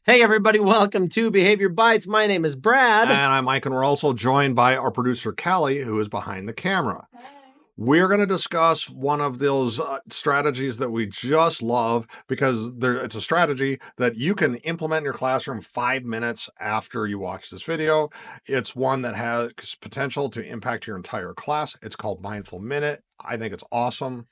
Hey everybody, welcome to Behavior Bites. My name is Brad. And I'm Mike, and we're also joined by our producer, Callie, who is behind the camera. We're going to discuss one of those strategies that we just love because it's a strategy that you can implement in your classroom 5 minutes after you watch this video. It's one that has potential to impact your entire class. It's called Mindful Minute. I think it's awesome.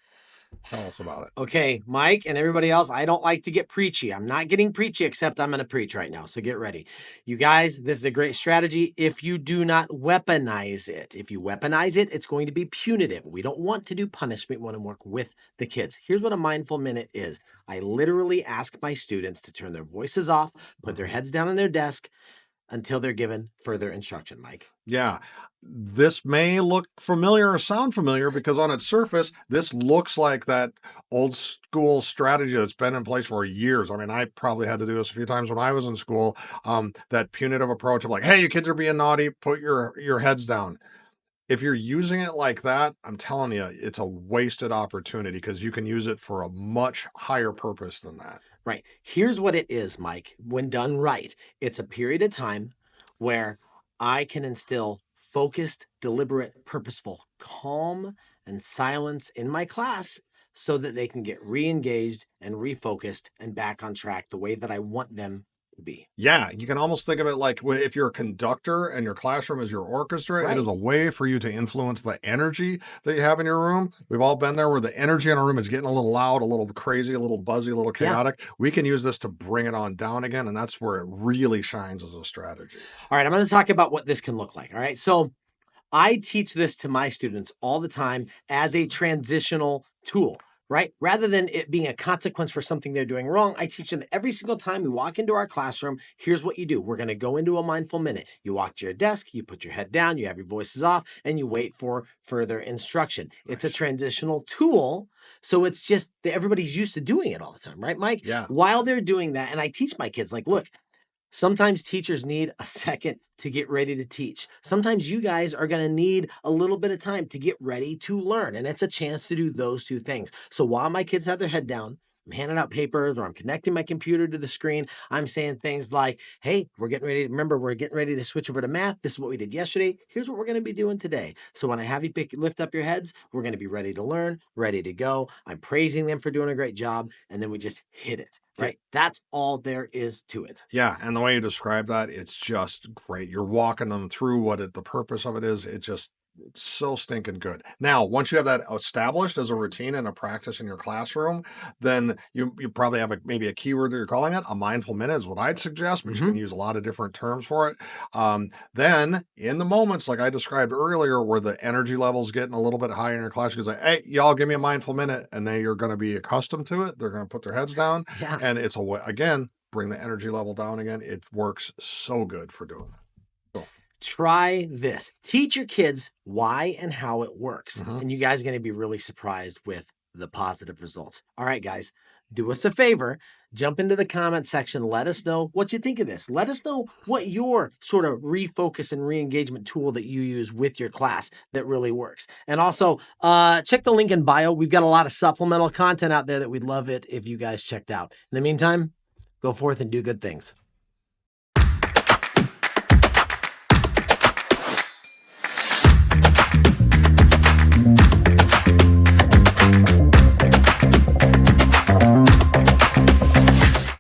Tell us about it. Okay, Mike and everybody else, I don't like to get preachy. I'm not getting preachy, except I'm going to preach right now. So get ready. You guys, this is a great strategy if you do not weaponize it. If you weaponize it, it's going to be punitive. We don't want to do punishment. We want to work with the kids. Here's what a mindful minute is. I literally ask my students to turn their voices off, put their heads down on their desk, until they're given further instruction, Mike. Yeah, this may look familiar or sound familiar because on its surface, this looks like that old school strategy that's been in place for years. I mean, I probably had to do this a few times when I was in school, that punitive approach of like, hey, you kids are being naughty, put your heads down. If you're using it like that, I'm telling you, it's a wasted opportunity because you can use it for a much higher purpose than that. Right. Here's what it is, Mike. When done right, it's a period of time where I can instill focused, deliberate, purposeful calm and silence in my class so that they can get re-engaged and refocused and back on track the way that I want them to be. Yeah, you can almost think of it like if you're a conductor and your classroom is your orchestra, Right. it is a way for you to influence the energy that you have in your room. We've all been there where the energy in a room is getting a little loud, a little crazy, a little buzzy, a little chaotic. Yeah. We can use this to bring it on down again, and that's where it really shines as a strategy. All right, I'm going to talk about what this can look like. All right, so I teach this to my students all the time as a transitional tool, right? Rather than it being a consequence for something they're doing wrong, I teach them every single time we walk into our classroom, here's what you do. We're going to go into a mindful minute. You walk to your desk, you put your head down, you have your voices off, and you wait for further instruction. Nice. It's a transitional tool, so it's just that everybody's used to doing it all the time, right, Mike? Yeah. While they're doing that, and I teach my kids, like, look, sometimes teachers need a second to get ready to teach. Sometimes you guys are going to need a little bit of time to get ready to learn. And it's a chance to do those two things. So while my kids have their head down, I'm handing out papers or I'm connecting my computer to the screen, I'm saying things like, hey, we're getting ready to switch over to math. This is what we did yesterday. Here's what we're going to be doing today. So when I have you lift up your heads, we're going to be ready to learn, ready to go. I'm praising them for doing a great job. And then we just hit it. Right? That's all there is to it. Yeah, and the way you describe that, it's just great. You're walking them through the purpose of it is. It's so stinking good. Now, once you have that established as a routine and a practice in your classroom, then you probably have maybe a keyword that you're calling it. A mindful minute is what I'd suggest, but you can use a lot of different terms for it. Then in the moments like I described earlier, where the energy level's getting a little bit higher in your class, you can say, hey, y'all give me a mindful minute, and you're going to be accustomed to it. They're going to put their heads down. Yeah. And it's a way, again, bring the energy level down again. It works so good for doing that. Try this. Teach your kids why and how it works. And you guys are going to be really surprised with the positive results. All right, guys, do us a favor. Jump into the comment section. Let us know what you think of this. Let us know what your sort of refocus and re-engagement tool that you use with your class that really works. And also, check the link in bio. We've got a lot of supplemental content out there that we'd love it if you guys checked out. In the meantime, go forth and do good things.